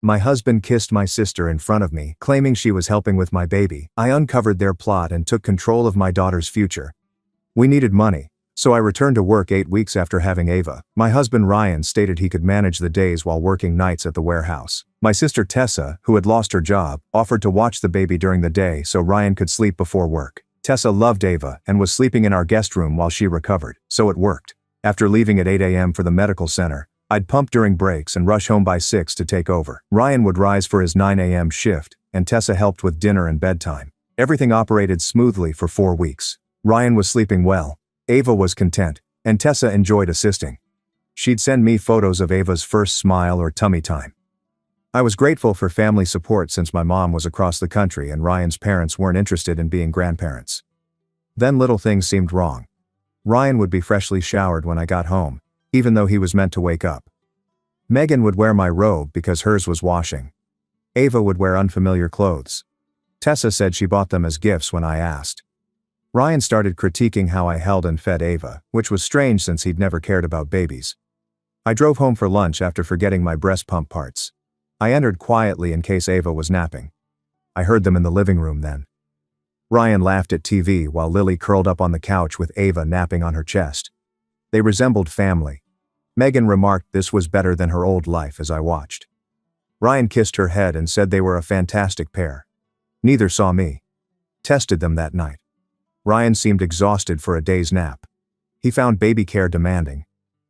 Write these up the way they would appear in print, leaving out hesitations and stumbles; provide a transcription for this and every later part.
My husband kissed my sister in front of me, claiming she was helping with my baby. I uncovered their plot and took control of my daughter's future. We needed money, so I returned to work 8 weeks after having Ava. My husband Ryan stated he could manage the days while working nights at the warehouse. My sister Tessa, who had lost her job, offered to watch the baby during the day so Ryan could sleep before work. Tessa loved Ava and was sleeping in our guest room while she recovered, so it worked. After leaving at 8 a.m. for the medical center, I'd pump during breaks and rush home by 6 to take over. Ryan would rise for his 9 a.m. shift, and Tessa helped with dinner and bedtime. Everything operated smoothly for 4 weeks. Ryan was sleeping well, Ava was content, and Tessa enjoyed assisting. She'd send me photos of Ava's first smile or tummy time. I was grateful for family support since my mom was across the country and Ryan's parents weren't interested in being grandparents. Then little things seemed wrong. Ryan would be freshly showered when I got home, even though he was meant to wake up. Megan would wear my robe because hers was washing. Ava would wear unfamiliar clothes. Tessa said she bought them as gifts when I asked. Ryan started critiquing how I held and fed Ava, which was strange since he'd never cared about babies. I drove home for lunch after forgetting my breast pump parts. I entered quietly in case Ava was napping. I heard them in the living room then. Ryan laughed at TV while Lily curled up on the couch with Ava napping on her chest. They resembled family. Megan remarked this was better than her old life as I watched. Ryan kissed her head and said they were a fantastic pair. Neither saw me. Tested them that night. Ryan seemed exhausted for a day's nap. He found baby care demanding.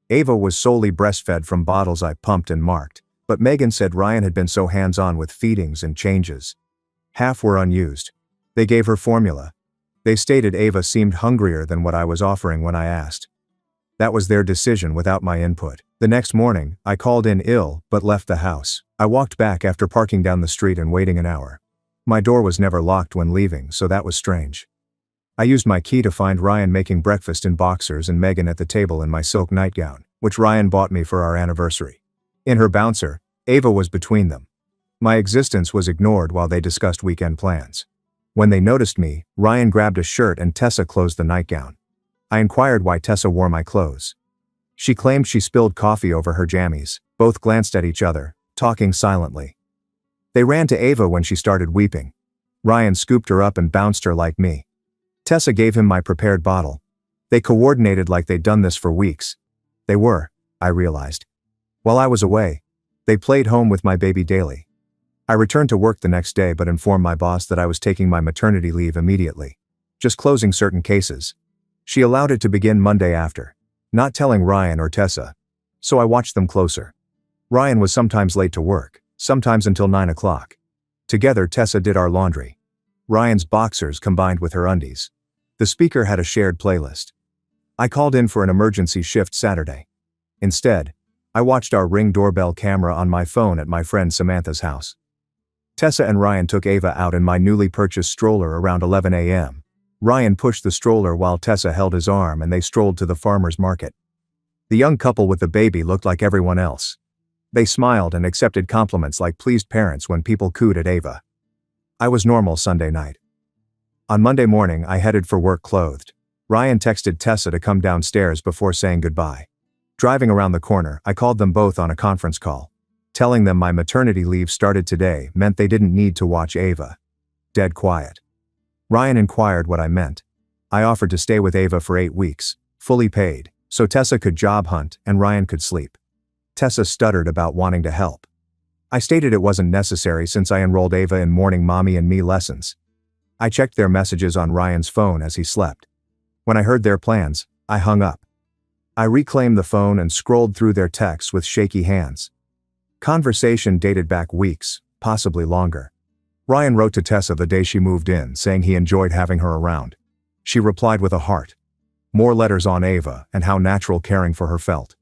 Ava was solely breastfed from bottles I pumped and marked, but Megan said Ryan had been so hands-on with feedings and changes. Half were unused. They gave her formula. They stated Ava seemed hungrier than what I was offering when I asked. That was their decision without my input. The next morning, I called in ill but left the house. I walked back after parking down the street and waiting an hour. My door was never locked when leaving, so that was strange. I used my key to find Ryan making breakfast in boxers and Megan at the table in my silk nightgown, which Ryan bought me for our anniversary. In her bouncer, Ava was between them. My existence was ignored while they discussed weekend plans. When they noticed me, Ryan grabbed a shirt and Tessa closed the nightgown. I inquired why Tessa wore my clothes. She claimed she spilled coffee over her jammies. Both glanced at each other, talking silently. They ran to Ava when she started weeping. Ryan scooped her up and bounced her like me. Tessa gave him my prepared bottle. They coordinated like they'd done this for weeks. They were, I realized. While I was away, they played home with my baby daily. I returned to work the next day but informed my boss that I was taking my maternity leave immediately. Just closing certain cases. She allowed it to begin Monday after, not telling Ryan or Tessa. So I watched them closer. Ryan was sometimes late to work, sometimes until 9 o'clock. Together Tessa did our laundry. Ryan's boxers combined with her undies. The speaker had a shared playlist. I called in for an emergency shift Saturday. Instead, I watched our Ring doorbell camera on my phone at my friend Samantha's house. Tessa and Ryan took Ava out in my newly purchased stroller around 11 a.m. Ryan pushed the stroller while Tessa held his arm and they strolled to the farmer's market. The young couple with the baby looked like everyone else. They smiled and accepted compliments like pleased parents when people cooed at Ava. I was normal Sunday night. On Monday morning I headed for work clothed. Ryan texted Tessa to come downstairs before saying goodbye. Driving around the corner, I called them both on a conference call. Telling them my maternity leave started today meant they didn't need to watch Ava. Dead quiet. Ryan inquired what I meant. I offered to stay with Ava for 8 weeks, fully paid, so Tessa could job hunt and Ryan could sleep. Tessa stuttered about wanting to help. I stated it wasn't necessary since I enrolled Ava in morning mommy and me lessons. I checked their messages on Ryan's phone as he slept. When I heard their plans, I hung up. I reclaimed the phone and scrolled through their texts with shaky hands. Conversation dated back weeks, possibly longer. Ryan wrote to Tessa the day she moved in, saying he enjoyed having her around. She replied with a heart. More letters on Ava and how natural caring for her felt.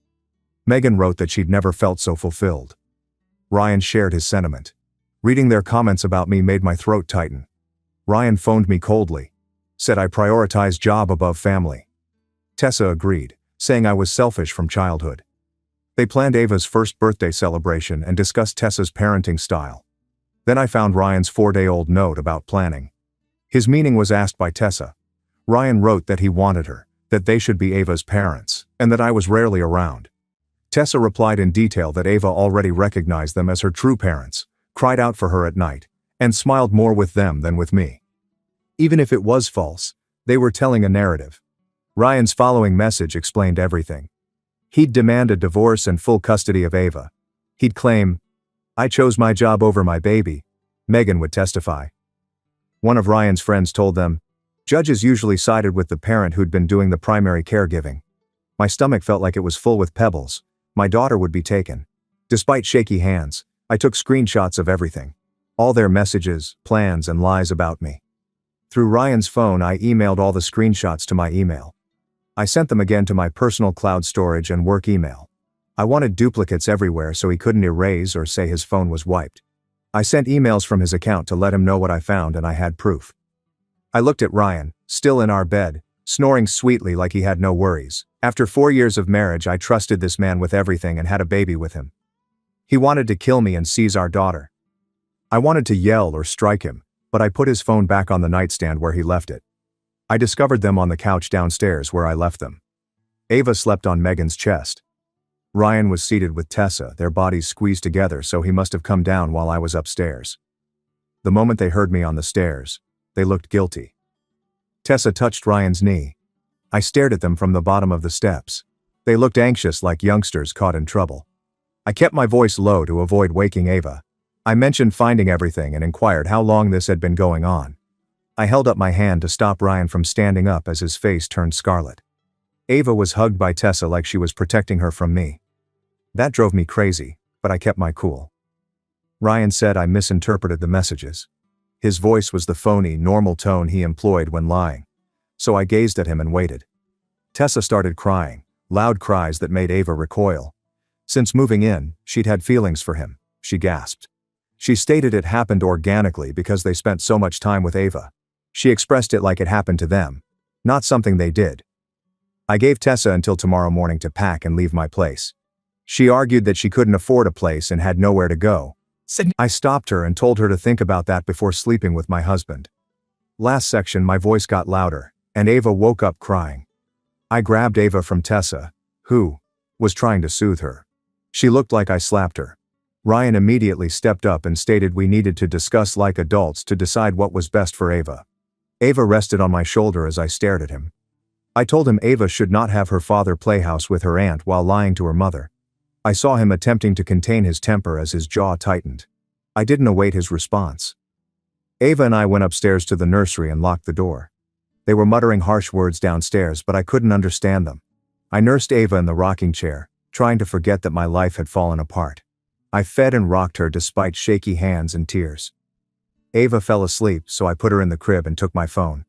Megan wrote that she'd never felt so fulfilled. Ryan shared his sentiment. Reading their comments about me made my throat tighten. Ryan phoned me coldly. Said I prioritize job above family. Tessa agreed, saying I was selfish from childhood. They planned Ava's first birthday celebration and discussed Tessa's parenting style. Then I found Ryan's 4-day-old note about planning. His meaning was asked by Tessa. Ryan wrote that he wanted her, that they should be Ava's parents, and that I was rarely around. Tessa replied in detail that Ava already recognized them as her true parents, cried out for her at night, and smiled more with them than with me. Even if it was false, they were telling a narrative. Ryan's following message explained everything. He'd demand a divorce and full custody of Ava. He'd claim, "I chose my job over my baby," Megan would testify. One of Ryan's friends told them, "Judges usually sided with the parent who'd been doing the primary caregiving." My stomach felt like it was full with pebbles. My daughter would be taken. Despite shaky hands, I took screenshots of everything. All their messages, plans, and lies about me. Through Ryan's phone, I emailed all the screenshots to my email. I sent them again to my personal cloud storage and work email. I wanted duplicates everywhere so he couldn't erase or say his phone was wiped. I sent emails from his account to let him know what I found, and I had proof. I looked at Ryan, still in our bed, snoring sweetly like he had no worries. After 4 years of marriage, I trusted this man with everything and had a baby with him. He wanted to kill me and seize our daughter. I wanted to yell or strike him, but I put his phone back on the nightstand where he left it. I discovered them on the couch downstairs where I left them. Ava slept on Megan's chest. Ryan was seated with Tessa, their bodies squeezed together, so he must have come down while I was upstairs. The moment they heard me on the stairs, they looked guilty. Tessa touched Ryan's knee. I stared at them from the bottom of the steps. They looked anxious, like youngsters caught in trouble. I kept my voice low to avoid waking Ava. I mentioned finding everything and inquired how long this had been going on. I held up my hand to stop Ryan from standing up as his face turned scarlet. Ava was hugged by Tessa like she was protecting her from me. That drove me crazy, but I kept my cool. Ryan said I misinterpreted the messages. His voice was the phony, normal tone he employed when lying. So I gazed at him and waited. Tessa started crying, loud cries that made Ava recoil. Since moving in, she'd had feelings for him, she gasped. She stated it happened organically because they spent so much time with Ava. She expressed it like it happened to them, not something they did. I gave Tessa until tomorrow morning to pack and leave my place. She argued that she couldn't afford a place and had nowhere to go. I stopped her and told her to think about that before sleeping with my husband. Last section, my voice got louder, and Ava woke up crying. I grabbed Ava from Tessa, who was trying to soothe her. She looked like I slapped her. Ryan immediately stepped up and stated we needed to discuss like adults to decide what was best for Ava. Ava rested on my shoulder as I stared at him. I told him Ava should not have her father play house with her aunt while lying to her mother. I saw him attempting to contain his temper as his jaw tightened. I didn't await his response. Ava and I went upstairs to the nursery and locked the door. They were muttering harsh words downstairs, but I couldn't understand them. I nursed Ava in the rocking chair, trying to forget that my life had fallen apart. I fed and rocked her despite shaky hands and tears. Ava fell asleep, so I put her in the crib and took my phone.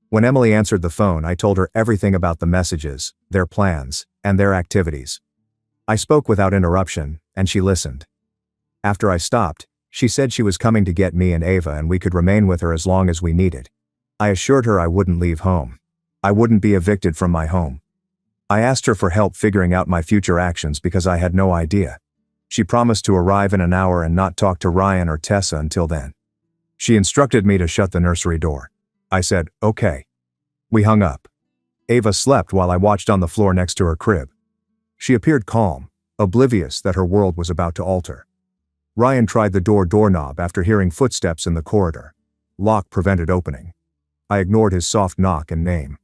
When Emily answered the phone, I told her everything about the messages, their plans, and their activities. I spoke without interruption, and she listened. After I stopped, she said she was coming to get me and Ava and we could remain with her as long as we needed. I assured her I wouldn't leave home. I wouldn't be evicted from my home. I asked her for help figuring out my future actions because I had no idea. She promised to arrive in an hour and not talk to Ryan or Tessa until then. She instructed me to shut the nursery door. I said, "Okay." We hung up. Ava slept while I watched on the floor next to her crib. She appeared calm, oblivious that her world was about to alter. Ryan tried the doorknob after hearing footsteps in the corridor. Lock prevented opening. I ignored his soft knock and name.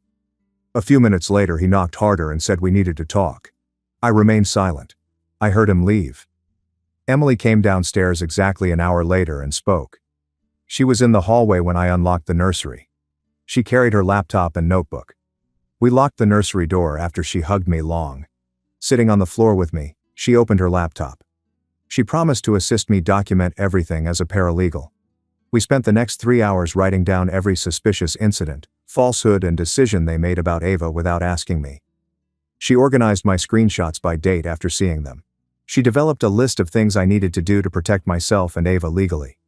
A few minutes later he knocked harder and said we needed to talk. I remained silent. I heard him leave. Emily came downstairs exactly an hour later and spoke. She was in the hallway when I unlocked the nursery. She carried her laptop and notebook. We locked the nursery door after she hugged me long. Sitting on the floor with me, she opened her laptop. She promised to assist me document everything as a paralegal. We spent the next 3 hours writing down every suspicious incident, falsehood, and decision they made about Ava without asking me. She organized my screenshots by date after seeing them. She developed a list of things I needed to do to protect myself and Ava legally.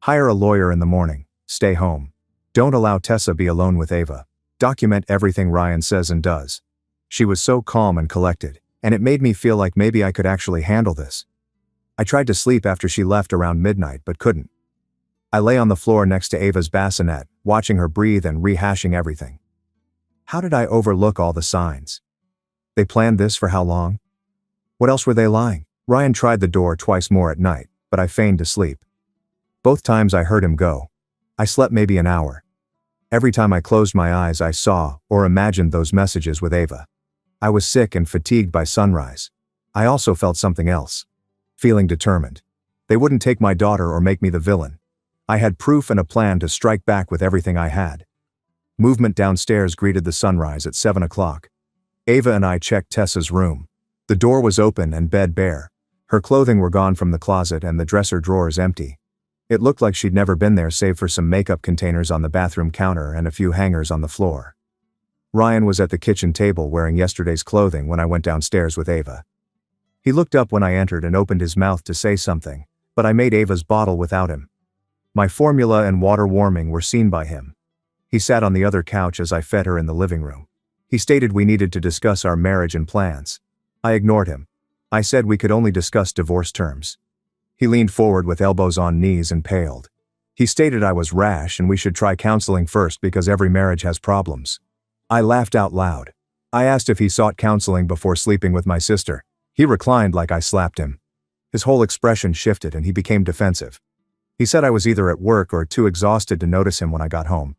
Hire a lawyer in the morning. Stay home. Don't allow Tessa be alone with Ava. Document everything Ryan says and does. She was so calm and collected, and it made me feel like maybe I could actually handle this. I tried to sleep after she left around midnight but couldn't. I lay on the floor next to Ava's bassinet, watching her breathe and rehashing everything. How did I overlook all the signs? They planned this for how long? What else were they lying? Ryan tried the door twice more at night, but I feigned to sleep. Both times I heard him go. I slept maybe an hour. Every time I closed my eyes I saw or imagined those messages with Ava. I was sick and fatigued by sunrise. I also felt something else. Feeling determined. They wouldn't take my daughter or make me the villain. I had proof and a plan to strike back with everything I had. Movement downstairs greeted the sunrise at 7 o'clock. Ava and I checked Tessa's room. The door was open and bed bare. Her clothing were gone from the closet and the dresser drawers empty. It looked like she'd never been there save for some makeup containers on the bathroom counter and a few hangers on the floor. Ryan was at the kitchen table wearing yesterday's clothing when I went downstairs with Ava. He looked up when I entered and opened his mouth to say something, but I made Ava's bottle without him. My formula and water warming were seen by him. He sat on the other couch as I fed her in the living room. He stated we needed to discuss our marriage and plans. I ignored him. I said we could only discuss divorce terms. He leaned forward with elbows on knees and paled. He stated I was rash and we should try counseling first because every marriage has problems. I laughed out loud. I asked if he sought counseling before sleeping with my sister. He reclined like I slapped him. His whole expression shifted and he became defensive. He said I was either at work or too exhausted to notice him when I got home.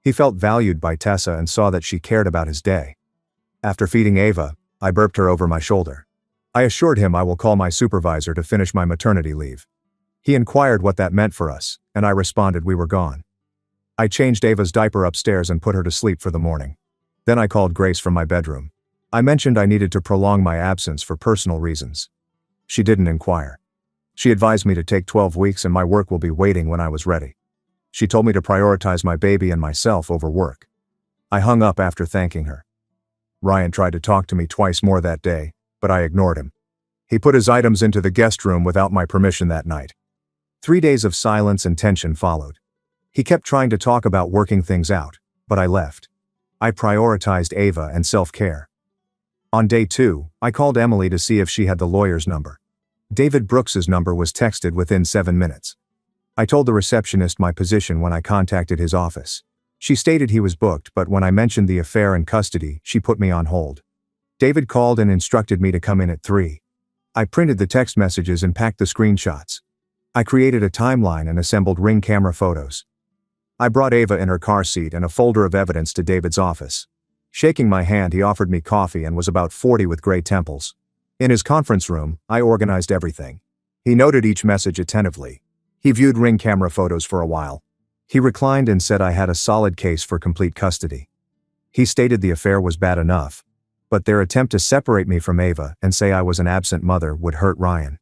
He felt valued by Tessa and saw that she cared about his day. After feeding Ava, I burped her over my shoulder. I assured him I will call my supervisor to finish my maternity leave. He inquired what that meant for us, and I responded we were gone. I changed Ava's diaper upstairs and put her to sleep for the morning. Then I called Grace from my bedroom. I mentioned I needed to prolong my absence for personal reasons. She didn't inquire. She advised me to take 12 weeks and my work will be waiting when I was ready. She told me to prioritize my baby and myself over work. I hung up after thanking her. Ryan tried to talk to me twice more that day, but I ignored him. He put his items into the guest room without my permission that night. 3 days of silence and tension followed. He kept trying to talk about working things out, but I left. I prioritized Ava and self-care. On day 2, I called Emily to see if she had the lawyer's number. David Brooks's number was texted within 7 minutes. I told the receptionist my position when I contacted his office. She stated he was booked, but when I mentioned the affair and custody, she put me on hold. David called and instructed me to come in at 3. I printed the text messages and packed the screenshots. I created a timeline and assembled Ring camera photos. I brought Ava in her car seat and a folder of evidence to David's office. Shaking my hand, he offered me coffee and was about 40 with gray temples. In his conference room, I organized everything. He noted each message attentively. He viewed Ring camera photos for a while. He reclined and said I had a solid case for complete custody. He stated the affair was bad enough, but their attempt to separate me from Ava and say I was an absent mother would hurt Ryan.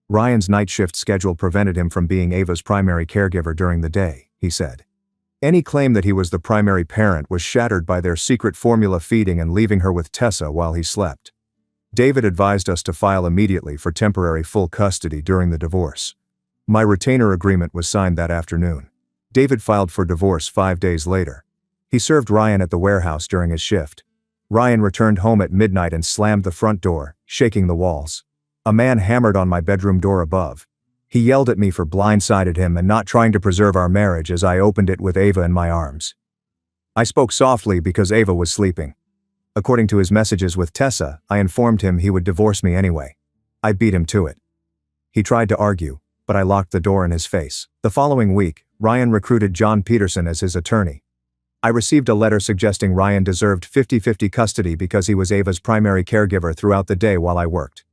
Ryan's night shift schedule prevented him from being Ava's primary caregiver during the day, he said. Any claim that he was the primary parent was shattered by their secret formula feeding and leaving her with Tessa while he slept. David advised us to file immediately for temporary full custody during the divorce. My retainer agreement was signed that afternoon. David filed for divorce 5 days later. He served Ryan at the warehouse during his shift. Ryan returned home at midnight and slammed the front door, shaking the walls. A man hammered on my bedroom door above. He yelled at me for blindsided him and not trying to preserve our marriage as I opened it with Ava in my arms. I spoke softly because Ava was sleeping. According to his messages with Tessa, I informed him he would divorce me anyway. I beat him to it. He tried to argue, but I locked the door in his face. The following week, Ryan recruited John Peterson as his attorney. I received a letter suggesting Ryan deserved 50-50 custody because he was Ava's primary caregiver throughout the day while I worked.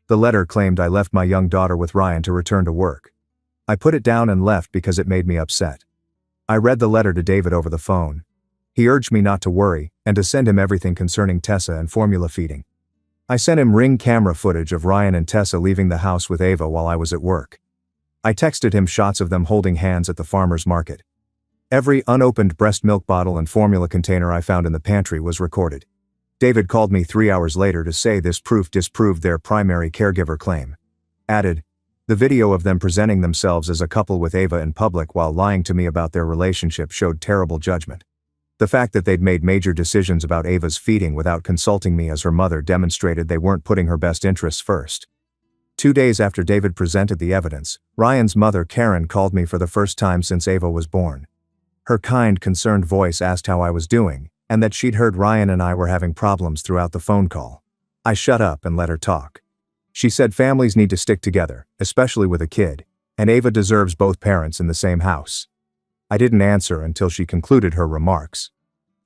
The letter claimed I left my young daughter with Ryan to return to work. I put it down and left because it made me upset. I read the letter to David over the phone. He urged me not to worry and to send him everything concerning Tessa and formula feeding. I sent him Ring camera footage of Ryan and Tessa leaving the house with Ava while I was at work. I texted him shots of them holding hands at the farmer's market. Every unopened breast milk bottle and formula container I found in the pantry was recorded. David called me 3 hours later to say this proof disproved their primary caregiver claim. Added, the video of them presenting themselves as a couple with Ava in public while lying to me about their relationship showed terrible judgment. The fact that they'd made major decisions about Ava's feeding without consulting me as her mother demonstrated they weren't putting her best interests first. 2 days after David presented the evidence, Ryan's mother Karen called me for the first time since Ava was born. Her kind, concerned voice asked how I was doing, and that she'd heard Ryan and I were having problems throughout the phone call. I shut up and let her talk. She said families need to stick together, especially with a kid, and Ava deserves both parents in the same house. I didn't answer until she concluded her remarks.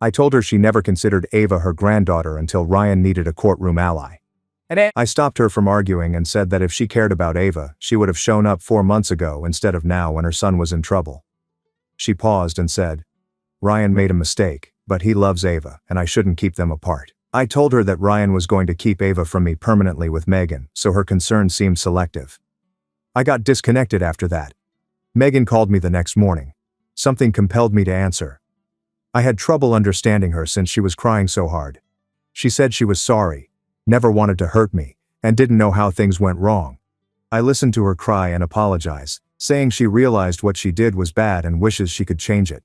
I told her she never considered Ava her granddaughter until Ryan needed a courtroom ally. I stopped her from arguing and said that if she cared about Ava, she would have shown up 4 months ago instead of now when her son was in trouble. She paused and said, "Ryan made a mistake, but he loves Ava, and I shouldn't keep them apart." I told her that Ryan was going to keep Ava from me permanently with Megan, so her concern seemed selective. I got disconnected after that. Megan called me the next morning. Something compelled me to answer. I had trouble understanding her since she was crying so hard. She said she was sorry, never wanted to hurt me, and didn't know how things went wrong. I listened to her cry and apologize, saying she realized what she did was bad and wishes she could change it.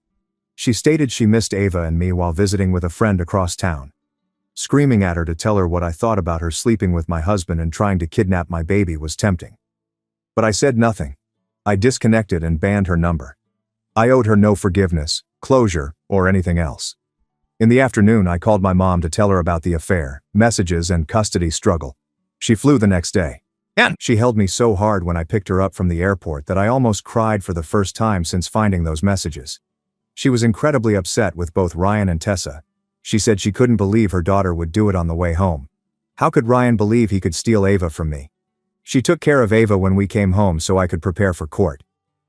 She stated she missed Ava and me while visiting with a friend across town. Screaming at her to tell her what I thought about her sleeping with my husband and trying to kidnap my baby was tempting. But I said nothing. I disconnected and banned her number. I owed her no forgiveness, closure, or anything else. In the afternoon, I called my mom to tell her about the affair, messages, and custody struggle. She flew the next day. She held me so hard when I picked her up from the airport that I almost cried for the first time since finding those messages. She was incredibly upset with both Ryan and Tessa. She said she couldn't believe her daughter would do it on the way home. How could Ryan believe he could steal Ava from me? She took care of Ava when we came home so I could prepare for court.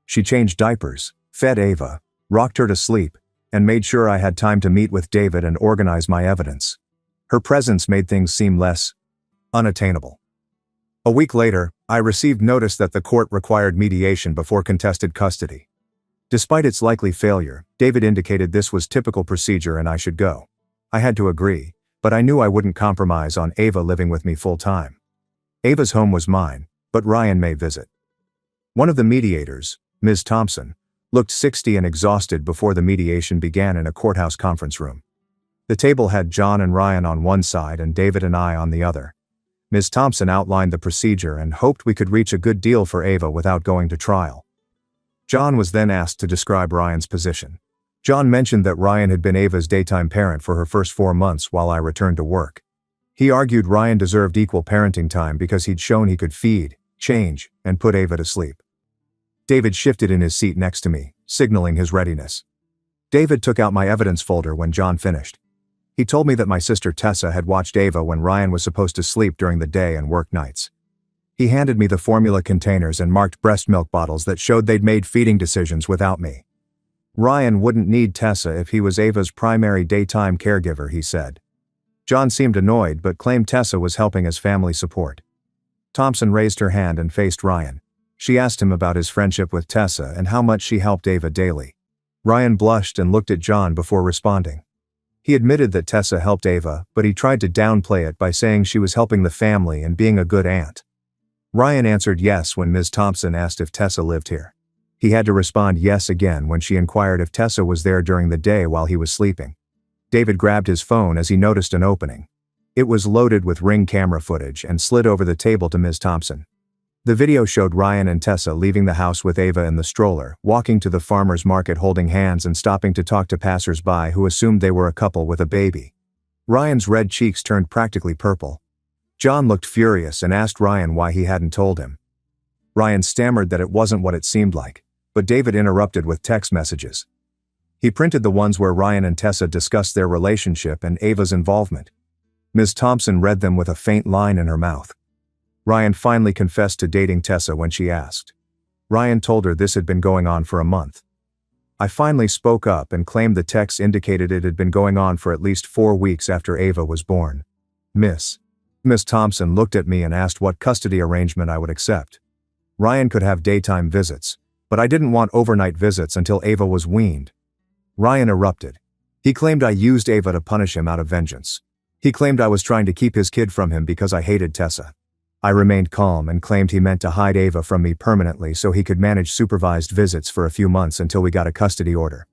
She changed diapers, fed Ava, rocked her to sleep, and made sure I had time to meet with David and organize my evidence. Her presence made things seem less unattainable. A week later, I received notice that the court required mediation before contested custody. Despite its likely failure, David indicated this was typical procedure and I should go. I had to agree, but I knew I wouldn't compromise on Ava living with me full-time. Ava's home was mine, but Ryan may visit. One of the mediators, Ms. Thompson, looked 60 and exhausted before the mediation began in a courthouse conference room. The table had John and Ryan on one side and David and I on the other. Ms. Thompson outlined the procedure and hoped we could reach a good deal for Ava without going to trial. John was then asked to describe Ryan's position. John mentioned that Ryan had been Ava's daytime parent for her first 4 months while I returned to work. He argued Ryan deserved equal parenting time because he'd shown he could feed, change, and put Ava to sleep. David shifted in his seat next to me, signaling his readiness. David took out my evidence folder when John finished. He told me that my sister Tessa had watched Ava when Ryan was supposed to sleep during the day and work nights. He handed me the formula containers and marked breast milk bottles that showed they'd made feeding decisions without me. Ryan wouldn't need Tessa if he was Ava's primary daytime caregiver, he said. John seemed annoyed but claimed Tessa was helping as family support. Thompson raised her hand and faced Ryan. She asked him about his friendship with Tessa and how much she helped Ava daily. Ryan blushed and looked at John before responding. He admitted that Tessa helped Ava, but he tried to downplay it by saying she was helping the family and being a good aunt. Ryan answered yes when Ms. Thompson asked if Tessa lived here. He had to respond yes again when she inquired if Tessa was there during the day while he was sleeping. David grabbed his phone as he noticed an opening. It was loaded with Ring camera footage and slid over the table to Ms. Thompson. The video showed Ryan and Tessa leaving the house with Ava in the stroller, walking to the farmer's market holding hands and stopping to talk to passers-by who assumed they were a couple with a baby. Ryan's red cheeks turned practically purple. John looked furious and asked Ryan why he hadn't told him. Ryan stammered that it wasn't what it seemed like, but David interrupted with text messages. He printed the ones where Ryan and Tessa discussed their relationship and Ava's involvement. Ms. Thompson read them with a faint line in her mouth. Ryan finally confessed to dating Tessa when she asked. Ryan told her this had been going on for a month. I finally spoke up and claimed the text indicated it had been going on for at least 4 weeks after Ava was born. Miss Thompson looked at me and asked what custody arrangement I would accept. Ryan could have daytime visits, but I didn't want overnight visits until Ava was weaned. Ryan erupted. He claimed I used Ava to punish him out of vengeance. He claimed I was trying to keep his kid from him because I hated Tessa. I remained calm and claimed he meant to hide Ava from me permanently so he could manage supervised visits for a few months until we got a custody order.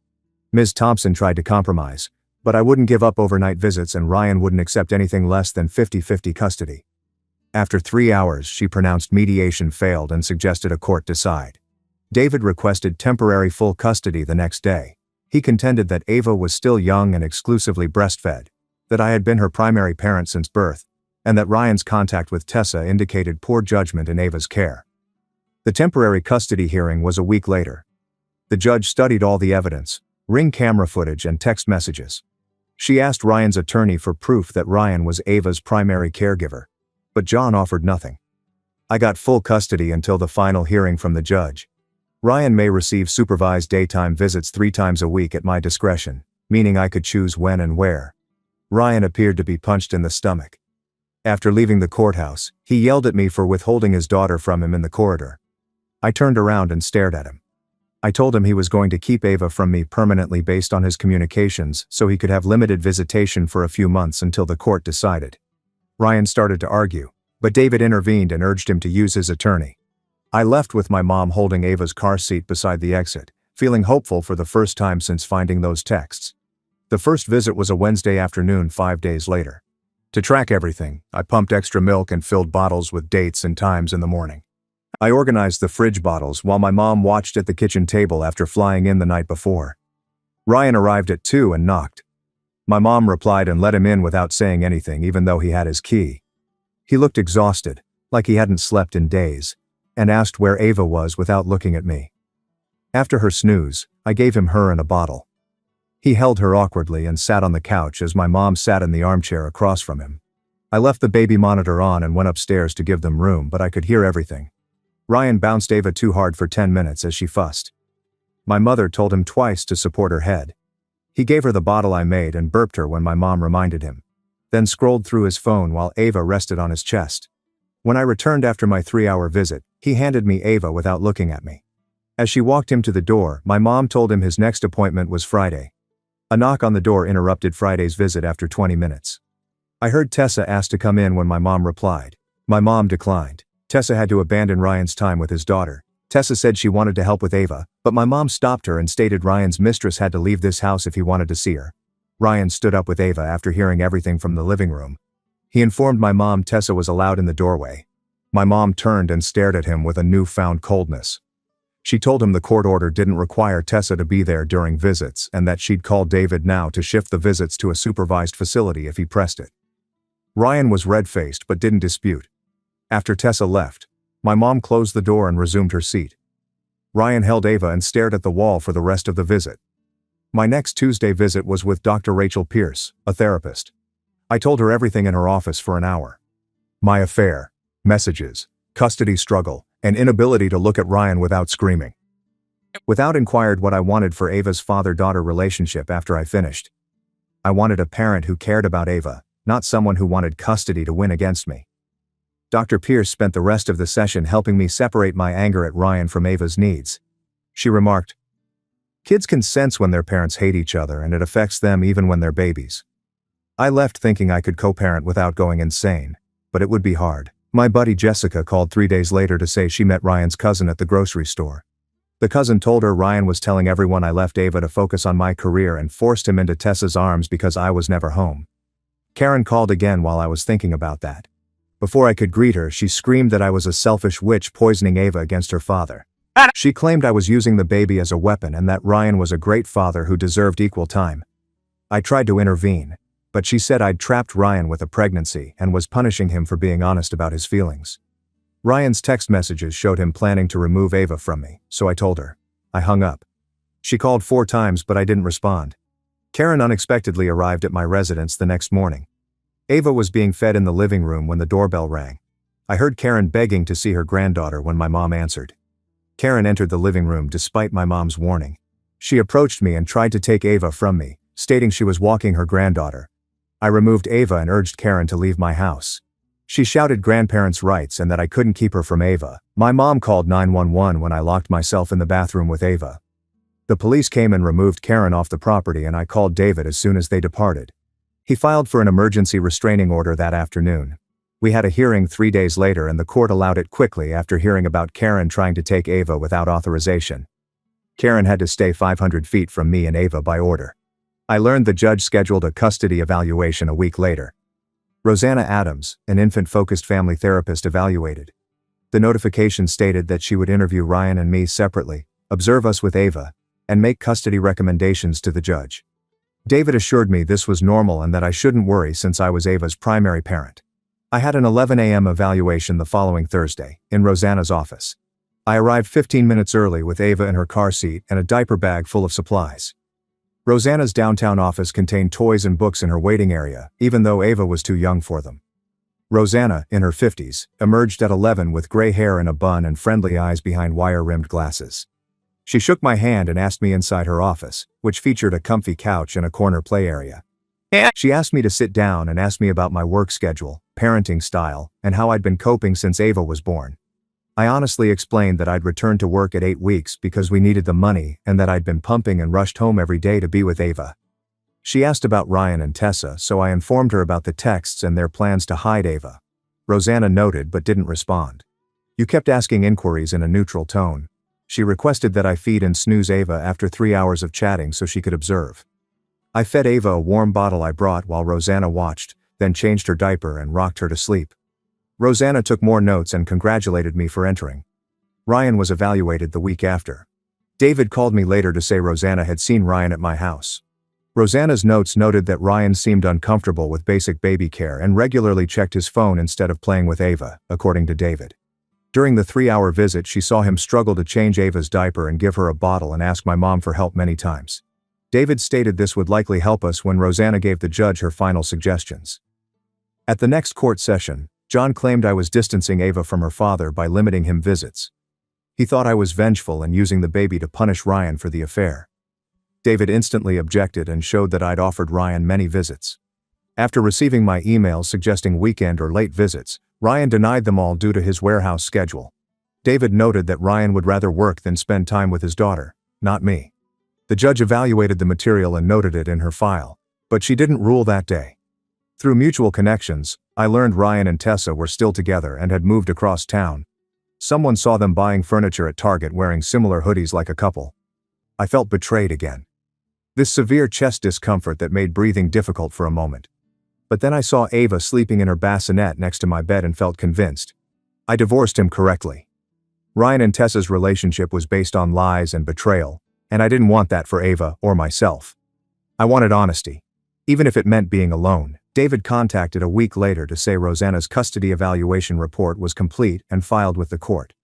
Ms. Thompson tried to compromise, but I wouldn't give up overnight visits and Ryan wouldn't accept anything less than 50-50 custody. After 3 hours, she pronounced mediation failed and suggested a court decide. David requested temporary full custody the next day. He contended that Ava was still young and exclusively breastfed, that I had been her primary parent since birth, and that Ryan's contact with Tessa indicated poor judgment in Ava's care. The temporary custody hearing was a week later. The judge studied all the evidence, ring camera footage and text messages. She asked Ryan's attorney for proof that Ryan was Ava's primary caregiver, but John offered nothing. I got full custody until the final hearing from the judge. Ryan may receive supervised daytime visits 3 times a week at my discretion, meaning I could choose when and where. Ryan appeared to be punched in the stomach. After leaving the courthouse, he yelled at me for withholding his daughter from him in the corridor. I turned around and stared at him. I told him he was going to keep Ava from me permanently based on his communications so he could have limited visitation for a few months until the court decided. Ryan started to argue, but David intervened and urged him to use his attorney. I left with my mom holding Ava's car seat beside the exit, feeling hopeful for the first time since finding those texts. The first visit was a Wednesday afternoon 5 days later. To track everything, I pumped extra milk and filled bottles with dates and times in the morning. I organized the fridge bottles while my mom watched at the kitchen table after flying in the night before. Ryan arrived at 2 and knocked. My mom replied and let him in without saying anything even though he had his key. He looked exhausted, like he hadn't slept in days, and asked where Ava was without looking at me. After her snooze, I gave him her and a bottle. He held her awkwardly and sat on the couch as my mom sat in the armchair across from him. I left the baby monitor on and went upstairs to give them room, but I could hear everything. Ryan bounced Ava too hard for 10 minutes as she fussed. My mother told him twice to support her head. He gave her the bottle I made and burped her when my mom reminded him, then scrolled through his phone while Ava rested on his chest. When I returned after my 3-hour visit, he handed me Ava without looking at me. As she walked him to the door, my mom told him his next appointment was Friday. A knock on the door interrupted Friday's visit after 20 minutes. I heard Tessa ask to come in when my mom replied. My mom declined. Tessa had to abandon Ryan's time with his daughter. Tessa said she wanted to help with Ava, but my mom stopped her and stated Ryan's mistress had to leave this house if he wanted to see her. Ryan stood up with Ava after hearing everything from the living room. He informed my mom Tessa was allowed in the doorway. My mom turned and stared at him with a newfound coldness. She told him the court order didn't require Tessa to be there during visits and that she'd call David now to shift the visits to a supervised facility if he pressed it. Ryan was red-faced but didn't dispute. After Tessa left, my mom closed the door and resumed her seat. Ryan held Ava and stared at the wall for the rest of the visit. My next Tuesday visit was with Dr. Rachel Pierce, a therapist. I told her everything in her office for an hour. My affair, messages, custody struggle, and inability to look at Ryan without screaming. Without inquired what I wanted for Ava's father-daughter relationship after I finished. I wanted a parent who cared about Ava, not someone who wanted custody to win against me. Dr. Pierce spent the rest of the session helping me separate my anger at Ryan from Ava's needs. She remarked, "Kids can sense when their parents hate each other and it affects them even when they're babies." I left thinking I could co-parent without going insane, but it would be hard. My buddy Jessica called 3 days later to say she met Ryan's cousin at the grocery store. The cousin told her Ryan was telling everyone I left Ava to focus on my career and forced him into Tessa's arms because I was never home. Karen called again while I was thinking about that. Before I could greet her, she screamed that I was a selfish witch poisoning Ava against her father. She claimed I was using the baby as a weapon and that Ryan was a great father who deserved equal time. I tried to intervene, but she said I'd trapped Ryan with a pregnancy and was punishing him for being honest about his feelings. Ryan's text messages showed him planning to remove Ava from me, so I told her. I hung up. She called 4 times but I didn't respond. Karen unexpectedly arrived at my residence the next morning. Ava was being fed in the living room when the doorbell rang. I heard Karen begging to see her granddaughter when my mom answered. Karen entered the living room despite my mom's warning. She approached me and tried to take Ava from me, stating she was walking her granddaughter. I removed Ava and urged Karen to leave my house. She shouted grandparents' rights and that I couldn't keep her from Ava. My mom called 911 when I locked myself in the bathroom with Ava. The police came and removed Karen off the property and I called David as soon as they departed. He filed for an emergency restraining order that afternoon. We had a hearing 3 days later and the court allowed it quickly after hearing about Karen trying to take Ava without authorization. Karen had to stay 500 feet from me and Ava by order. I learned the judge scheduled a custody evaluation a week later. Rosanna Adams, an infant-focused family therapist, evaluated. The notification stated that she would interview Ryan and me separately, observe us with Ava, and make custody recommendations to the judge. David assured me this was normal and that I shouldn't worry since I was Ava's primary parent. I had an 11 a.m. evaluation the following Thursday, in Rosanna's office. I arrived 15 minutes early with Ava in her car seat and a diaper bag full of supplies. Rosanna's downtown office contained toys and books in her waiting area, even though Ava was too young for them. Rosanna, in her 50s, emerged at 11 with gray hair in a bun and friendly eyes behind wire-rimmed glasses. She shook my hand and asked me inside her office, which featured a comfy couch and a corner play area. She asked me to sit down and asked me about my work schedule, parenting style, and how I'd been coping since Ava was born. I honestly explained that I'd returned to work at 8 weeks because we needed the money and that I'd been pumping and rushed home every day to be with Ava. She asked about Ryan and Tessa, so I informed her about the texts and their plans to hide Ava. Rosanna noted but didn't respond. You kept asking inquiries in a neutral tone. She requested that I feed and snooze Ava after 3 hours of chatting so she could observe. I fed Ava a warm bottle I brought while Rosanna watched, then changed her diaper and rocked her to sleep. Rosanna took more notes and congratulated me for entering. Ryan was evaluated the week after. David called me later to say Rosanna had seen Ryan at my house. Rosanna's notes noted that Ryan seemed uncomfortable with basic baby care and regularly checked his phone instead of playing with Ava, according to David. During the 3-hour visit, she saw him struggle to change Ava's diaper and give her a bottle and ask my mom for help many times. David stated this would likely help us when Rosanna gave the judge her final suggestions. At the next court session, John claimed I was distancing Ava from her father by limiting him visits. He thought I was vengeful and using the baby to punish Ryan for the affair. David instantly objected and showed that I'd offered Ryan many visits. After receiving my emails suggesting weekend or late visits, Ryan denied them all due to his warehouse schedule. David noted that Ryan would rather work than spend time with his daughter, not me. The judge evaluated the material and noted it in her file, but she didn't rule that day. Through mutual connections, I learned Ryan and Tessa were still together and had moved across town. Someone saw them buying furniture at Target wearing similar hoodies like a couple. I felt betrayed again. This severe chest discomfort that made breathing difficult for a moment. But then I saw Ava sleeping in her bassinet next to my bed and felt convinced. I divorced him correctly. Ryan and Tessa's relationship was based on lies and betrayal, and I didn't want that for Ava or myself. I wanted honesty, even if it meant being alone. David contacted a week later to say Rosanna's custody evaluation report was complete and filed with the court.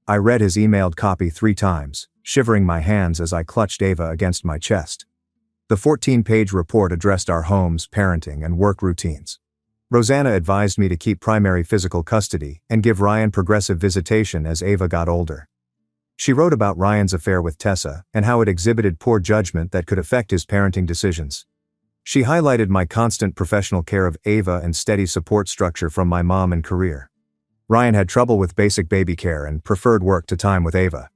I read his emailed copy 3 times, shivering my hands as I clutched Ava against my chest. The 14-page report addressed our home's parenting and work routines. Rosanna advised me to keep primary physical custody and give Ryan progressive visitation as Ava got older. She wrote about Ryan's affair with Tessa and how it exhibited poor judgment that could affect his parenting decisions. She highlighted my constant professional care of Ava and steady support structure from my mom and career. Ryan had trouble with basic baby care and preferred work to time with Ava.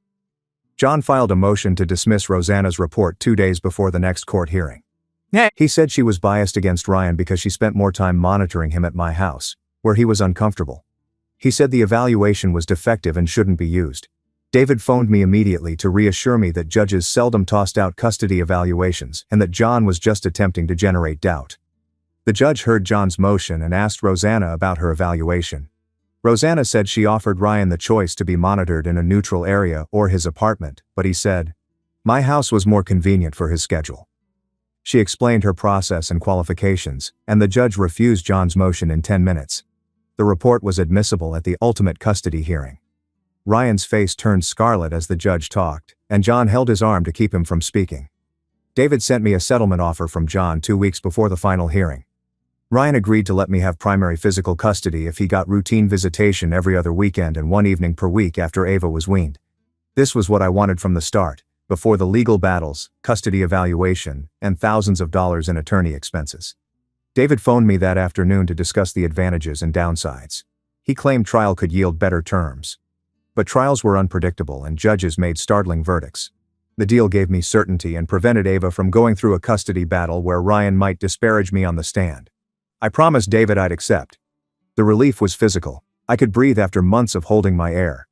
John filed a motion to dismiss Rosanna's report 2 days before the next court hearing. He said she was biased against Ryan because she spent more time monitoring him at my house, where he was uncomfortable. He said the evaluation was defective and shouldn't be used. David phoned me immediately to reassure me that judges seldom tossed out custody evaluations and that John was just attempting to generate doubt. The judge heard John's motion and asked Rosanna about her evaluation. Rosanna said she offered Ryan the choice to be monitored in a neutral area or his apartment, but he said, "My house was more convenient for his schedule." She explained her process and qualifications, and the judge refused John's motion in 10 minutes. The report was admissible at the ultimate custody hearing. Ryan's face turned scarlet as the judge talked, and John held his arm to keep him from speaking. David sent me a settlement offer from John 2 weeks before the final hearing. Ryan agreed to let me have primary physical custody if he got routine visitation every other weekend and 1 evening per week after Ava was weaned. This was what I wanted from the start, before the legal battles, custody evaluation, and thousands of dollars in attorney expenses. David phoned me that afternoon to discuss the advantages and downsides. He claimed trial could yield better terms. But trials were unpredictable and judges made startling verdicts. The deal gave me certainty and prevented Ava from going through a custody battle where Ryan might disparage me on the stand. I promised David I'd accept. The relief was physical. I could breathe after months of holding my air.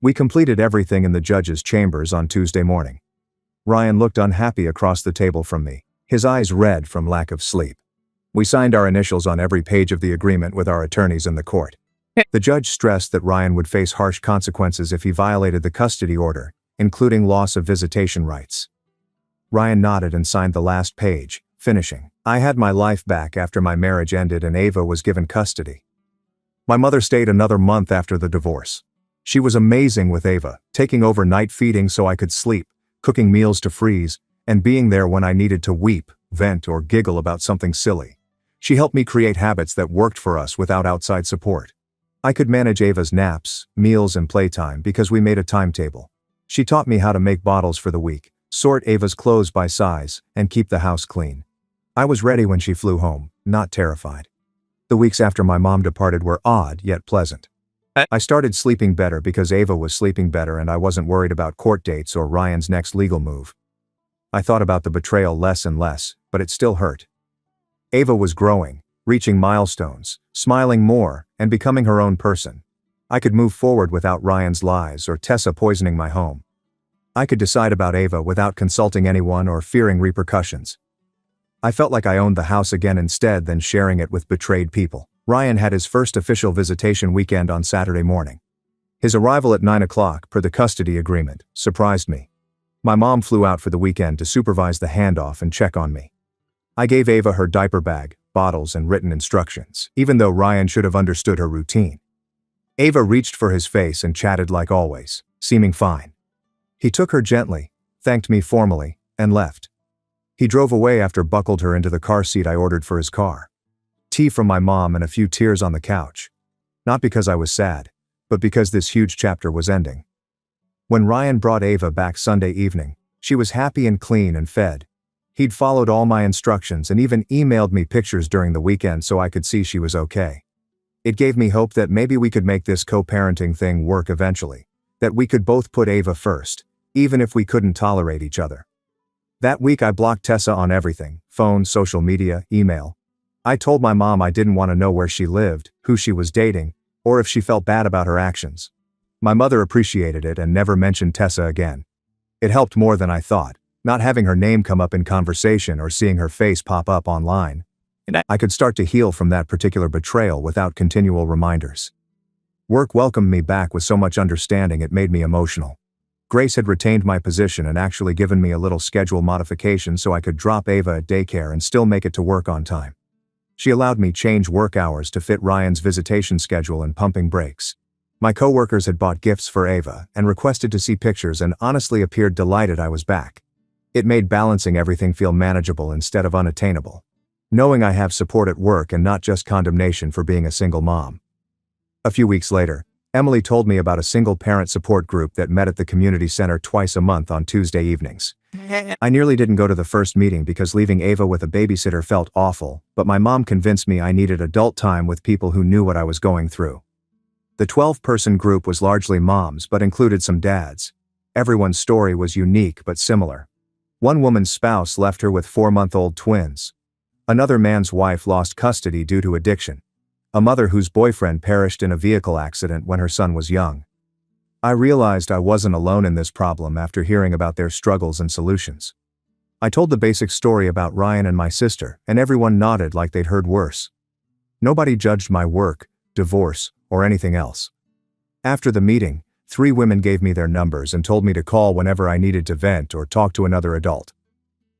We completed everything in the judge's chambers on Tuesday morning. Ryan looked unhappy across the table from me, his eyes red from lack of sleep. We signed our initials on every page of the agreement with our attorneys in the court. The judge stressed that Ryan would face harsh consequences if he violated the custody order, including loss of visitation rights. Ryan nodded and signed the last page, finishing, "I had my life back after my marriage ended and Ava was given custody." My mother stayed another month after the divorce. She was amazing with Ava, taking over night feeding so I could sleep, cooking meals to freeze, and being there when I needed to weep, vent, or giggle about something silly. She helped me create habits that worked for us without outside support. I could manage Ava's naps, meals, and playtime because we made a timetable. She taught me how to make bottles for the week, sort Ava's clothes by size, and keep the house clean. I was ready when she flew home, not terrified. The weeks after my mom departed were odd yet pleasant. I started sleeping better because Ava was sleeping better and I wasn't worried about court dates or Ryan's next legal move. I thought about the betrayal less and less, but it still hurt. Ava was growing, reaching milestones, smiling more, and becoming her own person. I could move forward without Ryan's lies or Tessa poisoning my home. I could decide about Ava without consulting anyone or fearing repercussions. I felt like I owned the house again instead than sharing it with betrayed people. Ryan had his first official visitation weekend on Saturday morning. His arrival at 9 o'clock, per the custody agreement, surprised me. My mom flew out for the weekend to supervise the handoff and check on me. I gave Ava her diaper bag, bottles, and written instructions, even though Ryan should have understood her routine. Ava reached for his face and chatted like always, seeming fine. He took her gently, thanked me formally, and left. He drove away after buckled her into the car seat I ordered for his car. Tea from my mom and a few tears on the couch. Not because I was sad, but because this huge chapter was ending. When Ryan brought Ava back Sunday evening, she was happy and clean and fed. He'd followed all my instructions and even emailed me pictures during the weekend so I could see she was okay. It gave me hope that maybe we could make this co-parenting thing work eventually, that we could both put Ava first, even if we couldn't tolerate each other. That week I blocked Tessa on everything: phone, social media, email. I told my mom I didn't want to know where she lived, who she was dating, or if she felt bad about her actions. My mother appreciated it and never mentioned Tessa again. It helped more than I thought, not having her name come up in conversation or seeing her face pop up online. And I could start to heal from that particular betrayal without continual reminders. Work welcomed me back with so much understanding it made me emotional. Grace had retained my position and actually given me a little schedule modification so I could drop Ava at daycare and still make it to work on time. She allowed me change work hours to fit Ryan's visitation schedule and pumping brakes. My coworkers had bought gifts for Ava and requested to see pictures and honestly appeared delighted I was back. It made balancing everything feel manageable instead of unattainable. Knowing I have support at work and not just condemnation for being a single mom. A few weeks later, Emily told me about a single parent support group that met at the community center twice a month on Tuesday evenings. I nearly didn't go to the first meeting because leaving Ava with a babysitter felt awful, but my mom convinced me I needed adult time with people who knew what I was going through. The 12-person group was largely moms but included some dads. Everyone's story was unique but similar. One woman's spouse left her with 4-month-old twins. Another man's wife lost custody due to addiction. A mother whose boyfriend perished in a vehicle accident when her son was young. I realized I wasn't alone in this problem after hearing about their struggles and solutions. I told the basic story about Ryan and my sister, and everyone nodded like they'd heard worse. Nobody judged my work, divorce, or anything else. After the meeting, 3 women gave me their numbers and told me to call whenever I needed to vent or talk to another adult.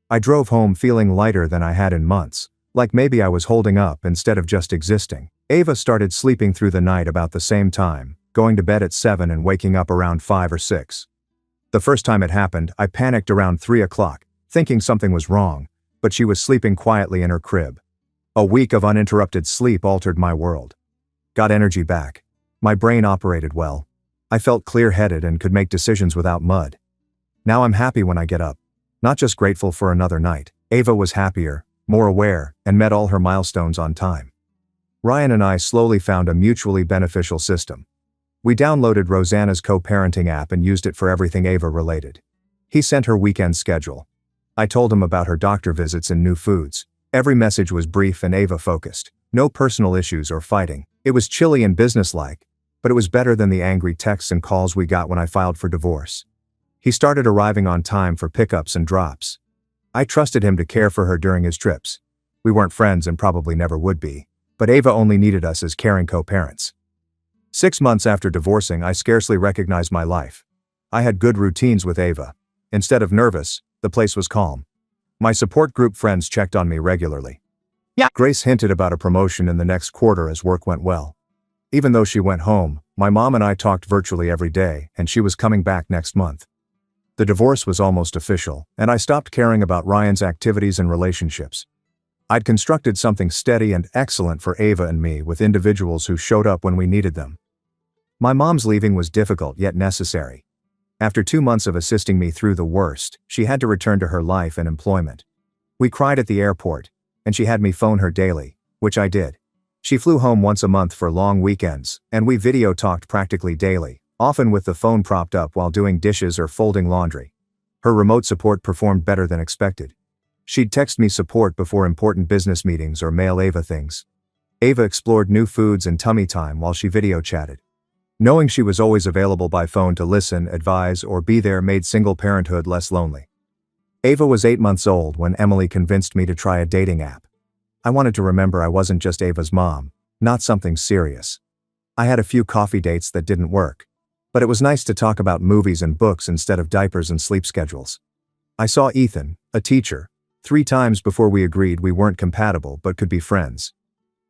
I drove home feeling lighter than I had in months, like maybe I was holding up instead of just existing. Ava started sleeping through the night about the same time, going to bed at 7 and waking up around 5 or 6. The first time it happened, I panicked around 3 o'clock, thinking something was wrong, but she was sleeping quietly in her crib. A week of uninterrupted sleep altered my world. Got energy back. My brain operated well. I felt clear-headed and could make decisions without mud. Now I'm happy when I get up. Not just grateful for another night. Ava was happier, more aware, and met all her milestones on time. Ryan and I slowly found a mutually beneficial system. We downloaded Rosanna's co-parenting app and used it for everything Ava-related. He sent her weekend schedule. I told him about her doctor visits and new foods. Every message was brief and Ava-focused. No personal issues or fighting. It was chilly and businesslike, but it was better than the angry texts and calls we got when I filed for divorce. He started arriving on time for pickups and drops. I trusted him to care for her during his trips. We weren't friends and probably never would be, but Ava only needed us as caring co-parents. 6 months after divorcing, I scarcely recognized my life. I had good routines with Ava. Instead of nervous, the place was calm. My support group friends checked on me regularly. Grace hinted about a promotion in the next quarter as work went well. Even though she went home, my mom and I talked virtually every day, and she was coming back next month. The divorce was almost official, and I stopped caring about Ryan's activities and relationships. I'd constructed something steady and excellent for Ava and me, with individuals who showed up when we needed them. My mom's leaving was difficult yet necessary. After 2 months of assisting me through the worst, she had to return to her life and employment. We cried at the airport, and she had me phone her daily, which I did. She flew home once a month for long weekends, and we video talked practically daily, often with the phone propped up while doing dishes or folding laundry. Her remote support performed better than expected. She'd text me support before important business meetings or mail Ava things. Ava explored new foods and tummy time while she video chatted. Knowing she was always available by phone to listen, advise, or be there made single parenthood less lonely. Ava was 8 months old when Emily convinced me to try a dating app. I wanted to remember I wasn't just Ava's mom, not something serious. I had a few coffee dates that didn't work. But it was nice to talk about movies and books instead of diapers and sleep schedules. I saw Ethan, a teacher, 3 times before we agreed we weren't compatible but could be friends.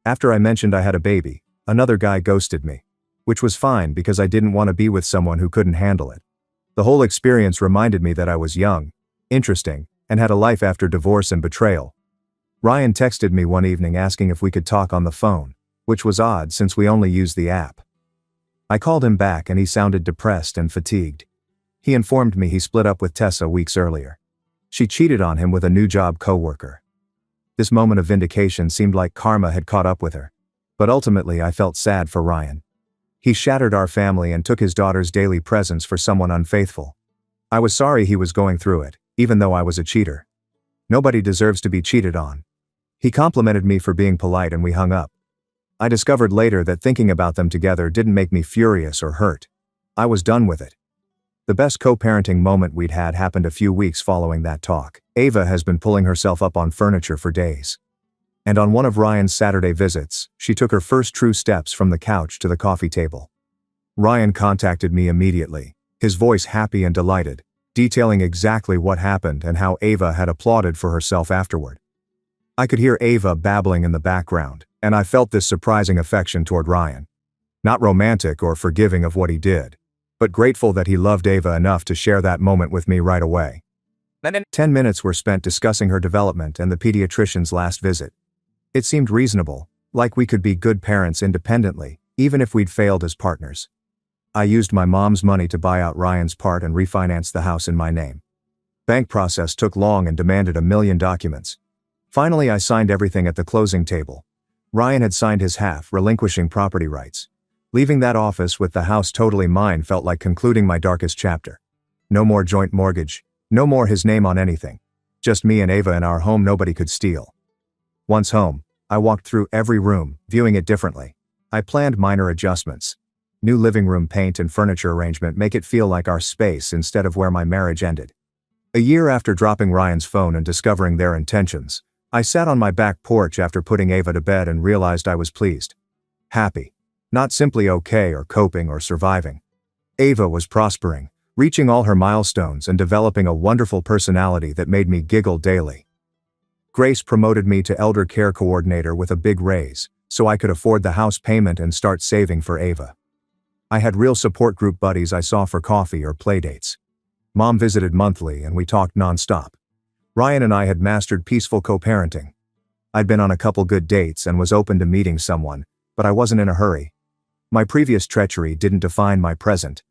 After I mentioned I had a baby, another guy ghosted me. Which was fine because I didn't want to be with someone who couldn't handle it. The whole experience reminded me that I was young, interesting, and had a life after divorce and betrayal. Ryan texted me one evening asking if we could talk on the phone, which was odd since we only used the app. I called him back and he sounded depressed and fatigued. He informed me he split up with Tessa weeks earlier. She cheated on him with a new job coworker. This moment of vindication seemed like karma had caught up with her. But ultimately I felt sad for Ryan. He shattered our family and took his daughter's daily presents for someone unfaithful. I was sorry he was going through it, even though I was a cheater. Nobody deserves to be cheated on. He complimented me for being polite and we hung up. I discovered later that thinking about them together didn't make me furious or hurt. I was done with it. The best co-parenting moment we'd had happened a few weeks following that talk. Ava has been pulling herself up on furniture for days. And on one of Ryan's Saturday visits, she took her first true steps from the couch to the coffee table. Ryan contacted me immediately, his voice happy and delighted, detailing exactly what happened and how Ava had applauded for herself afterward. I could hear Ava babbling in the background, and I felt this surprising affection toward Ryan. Not romantic or forgiving of what he did, but grateful that he loved Ava enough to share that moment with me right away. 10 minutes were spent discussing her development and the pediatrician's last visit. It seemed reasonable, like we could be good parents independently, even if we'd failed as partners. I used my mom's money to buy out Ryan's part and refinance the house in my name. Bank process took long and demanded 1 million documents. Finally I signed everything at the closing table. Ryan had signed his half, relinquishing property rights. Leaving that office with the house totally mine felt like concluding my darkest chapter. No more joint mortgage, no more his name on anything. Just me and Ava in our home nobody could steal. Once home, I walked through every room, viewing it differently. I planned minor adjustments. New living room paint and furniture arrangement make it feel like our space instead of where my marriage ended. A year after dropping Ryan's phone and discovering their intentions, I sat on my back porch after putting Ava to bed and realized I was pleased. Happy. Not simply okay or coping or surviving. Ava was prospering, reaching all her milestones and developing a wonderful personality that made me giggle daily. Grace promoted me to elder care coordinator with a big raise, so I could afford the house payment and start saving for Ava. I had real support group buddies I saw for coffee or play dates. Mom visited monthly and we talked nonstop. Ryan and I had mastered peaceful co-parenting. I'd been on a couple good dates and was open to meeting someone, but I wasn't in a hurry. My previous treachery didn't define my present.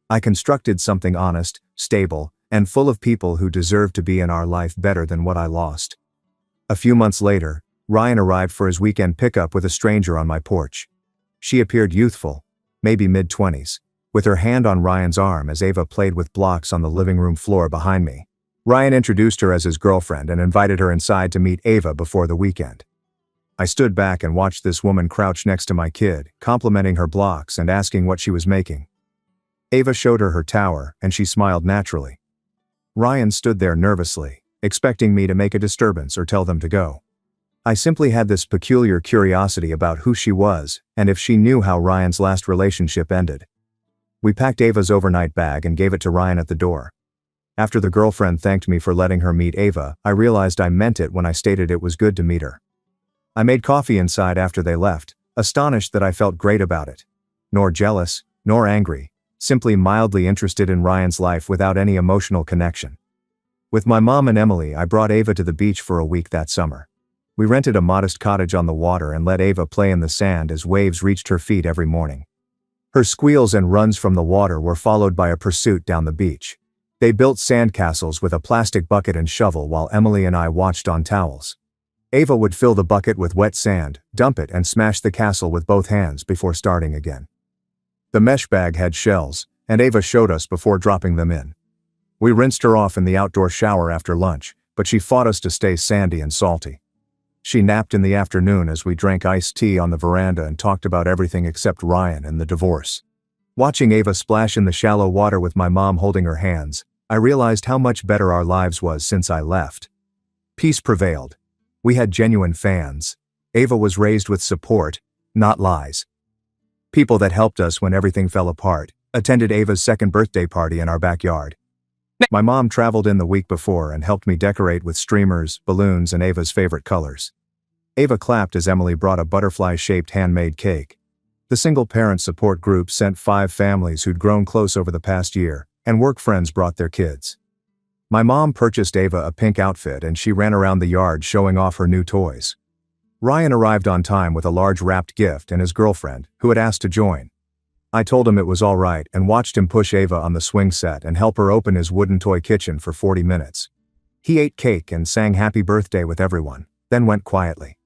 I constructed something honest, stable, and full of people who deserved to be in our life better than what I lost. A few months later, Ryan arrived for his weekend pickup with a stranger on my porch. She appeared youthful, maybe mid-20s, with her hand on Ryan's arm as Ava played with blocks on the living room floor behind me. Ryan introduced her as his girlfriend and invited her inside to meet Ava before the weekend. I stood back and watched this woman crouch next to my kid, complimenting her blocks and asking what she was making. Ava showed her her tower, and she smiled naturally. Ryan stood there nervously, expecting me to make a disturbance or tell them to go. I simply had this peculiar curiosity about who she was and if she knew how Ryan's last relationship ended. We packed Ava's overnight bag and gave it to Ryan at the door. After the girlfriend thanked me for letting her meet Ava, I realized I meant it when I stated it was good to meet her. I made coffee inside after they left, astonished that I felt great about it. Nor jealous, nor angry, simply mildly interested in Ryan's life without any emotional connection. With my mom and Emily, I brought Ava to the beach for a week that summer. We rented a modest cottage on the water and let Ava play in the sand as waves reached her feet every morning. Her squeals and runs from the water were followed by a pursuit down the beach. They built sandcastles with a plastic bucket and shovel while Emily and I watched on towels. Ava would fill the bucket with wet sand, dump it and smash the castle with both hands before starting again. The mesh bag had shells, and Ava showed us before dropping them in. We rinsed her off in the outdoor shower after lunch, but she fought us to stay sandy and salty. She napped in the afternoon as we drank iced tea on the veranda and talked about everything except Ryan and the divorce. Watching Ava splash in the shallow water with my mom holding her hands, I realized how much better our lives was since I left. Peace prevailed. We had genuine fans. Ava was raised with support, not lies. People that helped us when everything fell apart attended Ava's second birthday party in our backyard. My mom traveled in the week before and helped me decorate with streamers, balloons, and Ava's favorite colors. Ava clapped as Emily brought a butterfly-shaped handmade cake. The single-parent support group sent 5 families who'd grown close over the past year, and work friends brought their kids. My mom purchased Ava a pink outfit and she ran around the yard showing off her new toys. Ryan arrived on time with a large wrapped gift and his girlfriend, who had asked to join. I told him it was all right and watched him push Ava on the swing set and help her open his wooden toy kitchen for 40 minutes. He ate cake and sang happy birthday with everyone, then went quietly.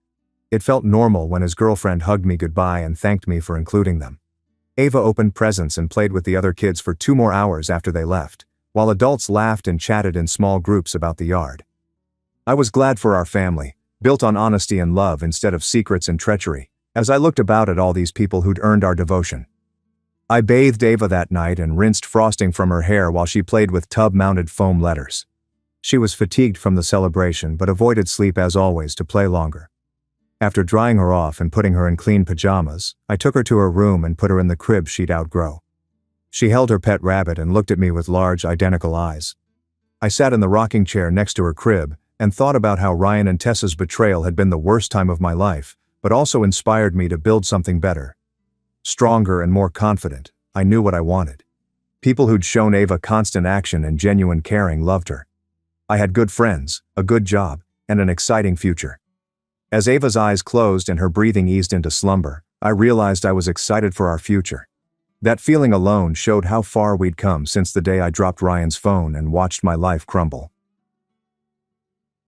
It felt normal when his girlfriend hugged me goodbye and thanked me for including them. Ava opened presents and played with the other kids for 2 more hours after they left, while adults laughed and chatted in small groups about the yard. I was glad for our family, built on honesty and love instead of secrets and treachery, as I looked about at all these people who'd earned our devotion. I bathed Ava that night and rinsed frosting from her hair while she played with tub-mounted foam letters. She was fatigued from the celebration but avoided sleep as always to play longer. After drying her off and putting her in clean pajamas, I took her to her room and put her in the crib she'd outgrow. She held her pet rabbit and looked at me with large, identical eyes. I sat in the rocking chair next to her crib and thought about how Ryan and Tessa's betrayal had been the worst time of my life, but also inspired me to build something better. Stronger and more confident, I knew what I wanted. People who'd shown Ava constant action and genuine caring loved her. I had good friends, a good job, and an exciting future. As Ava's eyes closed and her breathing eased into slumber, I realized I was excited for our future. That feeling alone showed how far we'd come since the day I dropped Ryan's phone and watched my life crumble.